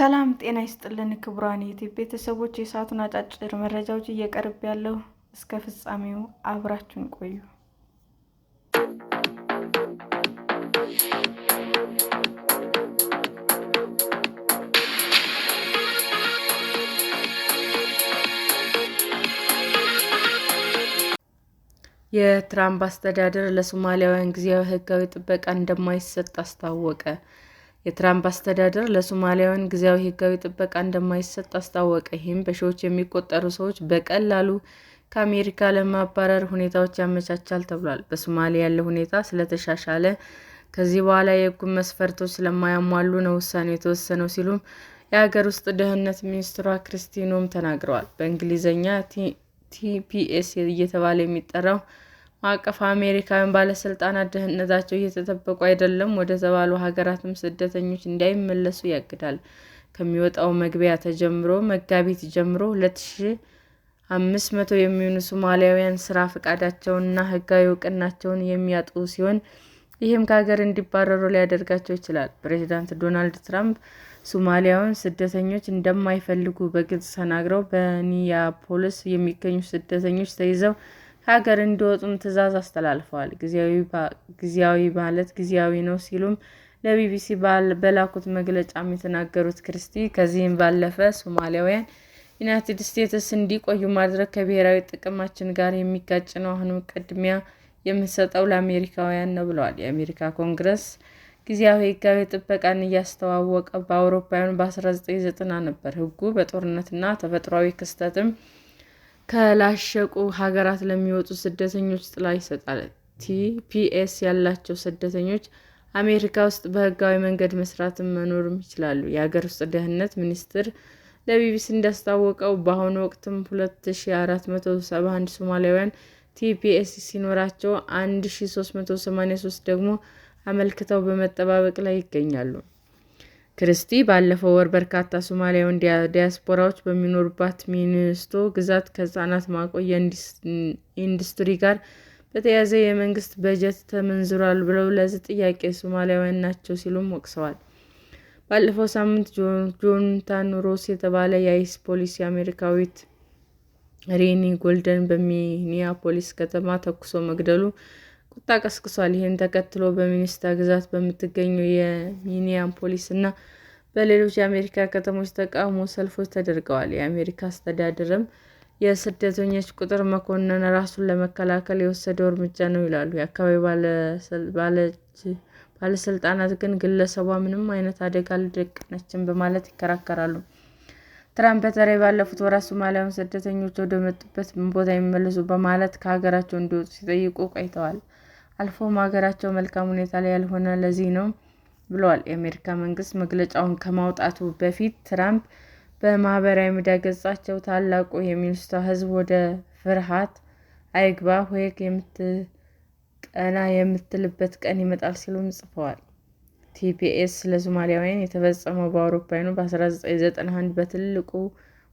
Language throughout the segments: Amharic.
ሰላም ጤና ይስጥልን ክቡራን የዩቲዩብ ቤተሰቦች፣ የሰዓቱን አጫጭር መረጃዎች እየቀርብ ያለው እስከ ፍጻሜው አብራችሁን ቆዩ። የትራምፕ አስተዳደር ለሶማሊያውያን ጊዜያዊ ሕጋዊ ጥበቃ እንደማይሰጥ አስታወቀ። የትራምፕ አስተዳደር ለሶማሊያውያን ጊዜያዊ ሕጋዊ ጥበቃ እንደማይሰጥ አስታወቀ። ይህም በሺዎች የሚቆጠሩ ሰዎች በቀላሉ ከአሜሪካ ለማባረር ሁኔታዎች ያመቻቻል ተብሏል። በሶማሊያ ያለው ሁኔታ ስለተሻሻለ ከዚህ በኋላ የሕጉን መስፈርቶች ስለማያሟሉ ነው ውሳኔው የተወሰነው ሲሉም የሀገር ውስጥ ደህንነት ሚኒስትሯ ክሪስቲ ኖም ተናግረዋል። በእንግሊዝኛ ቲፒኤስ እየተባለ የሚጠራው ማዕቀፍ አሜሪካውያን ባለስልጣናት ደህንነታቸው እየተጠበቁ አይደለም ወደ ተባሉ ሀገራትም ስደተኞች እንዳይመለሱ ያግዳል። ከሚወጣው መግቢያ ተጀምሮ መጋቢት ጀምሮ 2500 የሚሆኑ ሶማሊያውያን ስራ ፈቃዳቸውንና ሕጋዊ እውቅናቸውን የሚያጡ ሲሆን ይህም ከሀገር እንዲባረሩ ሊያደርጋቸው ይችላል። ፕሬዚዳንት ዶናልድ ትራምፕ ሶማሊያውያን ስደተኞች እንደማይፈልጉ በግልጽ ተናግረው በሚኒያፖሊስ የሚገኙ ስደተኞች ተይዘው ከሀገር እንዲወጡም ትዕዛዝ አስተላልፈዋል። ጊዜያዊ ማለት ጊዜያዊ ነው ሲሉም ለቢቢሲ በላኩት መግለጫም የተናገሩት ክሪስቲ ከዚህም ባለፈ ሶማሊያውያን ዩናይትድ ስቴትስ እንዲቆዩ ማድረግ ከብሔራዊ ጥቅማችን ጋር የሚጋጭ ነው፣ አሁንም ቅድሚያ የምንሰጠው ለአሜሪካውያን ነው ብለዋል። የአሜሪካ ኮንግረስ ጊዜያዊ ሕጋዊ ጥበቃን እያስተዋወቀ በአውሮፓውያኑ በ1990 ነበር። ሕጉ በጦርነትና ተፈጥሯዊ ክስተትም ከላሸቁ ሀገራት ለሚወጡ ስደተኞች ጥላ ይሰጣል። ቲፒኤስ ያላቸው ስደተኞች አሜሪካ ውስጥ በሕጋዊ መንገድ መስራትም መኖርም ይችላሉ። የሀገር ውስጥ ደህንነት ሚኒስቴር ለቢቢሲ እንዳስታወቀው በአሁኑ ወቅትም 2471 ሶማሊያውያን ቲፒኤስ ሲኖራቸው 1383 ደግሞ አመልክተው በመጠባበቅ ላይ ይገኛሉ። ክሪስቲ ባለፈው ወር በርካታ ሶማሊያውያን ዲያስፖራዎች በሚኖሩባት ሚኒሶታ ግዛት ከሕፃናት ማቆያ ኢንዱስትሪ ጋር በተያያዘ የመንግስት በጀት ተመንዝሯል ብለው ለዚህ ጥያቄ ሶማሊያውያን ናቸው ሲሉም ወቅሰዋል። ባለፈው ሳምንት ጆናታን ሮስ የተባለ የአይስ ፖሊስ የአሜሪካዊት ሬኒ ጎልደን በሚኒያፖሊስ ከተማ ተኩሶ መግደሉ ቁጣ ቀስቅሷል። ይህን ተከትሎ በሚኒሶታ ግዛት በምትገኘው የሚኒያፖሊስ እና በሌሎች የአሜሪካ ከተሞች ተቃውሞ ሰልፎች ተደርገዋል። የአሜሪካ አስተዳደርም የስደተኞች ቁጥር መኮንን ራሱን ለመከላከል የወሰደው እርምጃ ነው ይላሉ። የአካባቢው ባለስልጣናት ግን ግለሰቧ ምንም አይነት አደጋ አልደቀነችም በማለት ይከራከራሉ። ትራምፕ በተለይ ባለፉት ወራት ሶማሊያውያን ስደተኞች ወደ መጡበት ቦታ ይመለሱ በማለት ከሀገራቸው እንዲወጡ ሲጠይቁ ቆይተዋል። አልፎም ሀገራቸው መልካም ሁኔታ ላይ ያልሆነ ለዚህ ነው ብለዋል። የአሜሪካ መንግስት መግለጫውን ከማውጣቱ በፊት ትራምፕ በማህበራዊ ሚዲያ ገጻቸው ታላቁ የሚኒሶታ ሕዝብ ወደ ፍርሃት አይግባ፣ ሆሄክ ቀና የምትልበት ቀን ይመጣል ሲሉም ጽፈዋል። ቲፒኤስ ለሶማሊያውያን የተፈጸመው በአውሮፓውያኑ በ1991 በትልቁ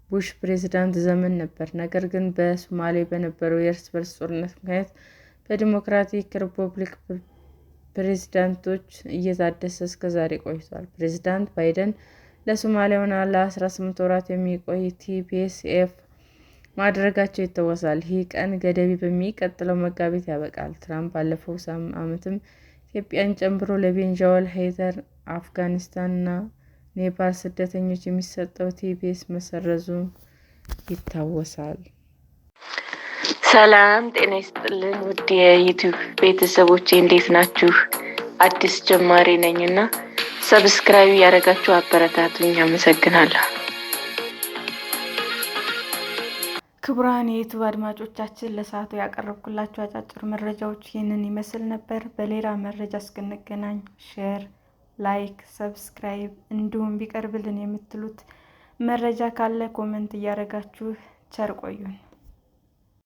ቡሽ ፕሬዝዳንት ዘመን ነበር። ነገር ግን በሶማሌ በነበረው የእርስ በርስ ጦርነት ምክንያት በዲሞክራቲክ ሪፐብሊክ ፕሬዝዳንቶች እየታደሰ እስከ ዛሬ ቆይቷል። ፕሬዝዳንት ባይደን ለሶማሊያውያን ለ18 ወራት የሚቆይ ቲፒኤስ ማድረጋቸው ይታወሳል። ይህ ቀን ገደብ በሚቀጥለው መጋቢት ያበቃል። ትራምፕ ባለፈው ዓመትም ኢትዮጵያን ጨምሮ ለቤንጃዊል ሄይተር፣ አፍጋኒስታን እና ኔፓል ስደተኞች የሚሰጠው ቲፒኤስ መሰረዙ ይታወሳል። ሰላም ጤና ይስጥልን ውድ የዩቲዩብ ቤተሰቦቼ እንዴት ናችሁ? አዲስ ጀማሪ ነኝና ሰብስክራይብ ያደረጋችሁ አበረታቱኝ። አመሰግናለሁ። ክቡራን የዩቲዩብ አድማጮቻችን ለሰዓቱ ያቀረብኩላችሁ አጫጭር መረጃዎች ይህንን ይመስል ነበር። በሌላ መረጃ እስክንገናኝ ሼር፣ ላይክ፣ ሰብስክራይብ እንዲሁም ቢቀርብልን የምትሉት መረጃ ካለ ኮሜንት እያደረጋችሁ ቸር ቆዩን።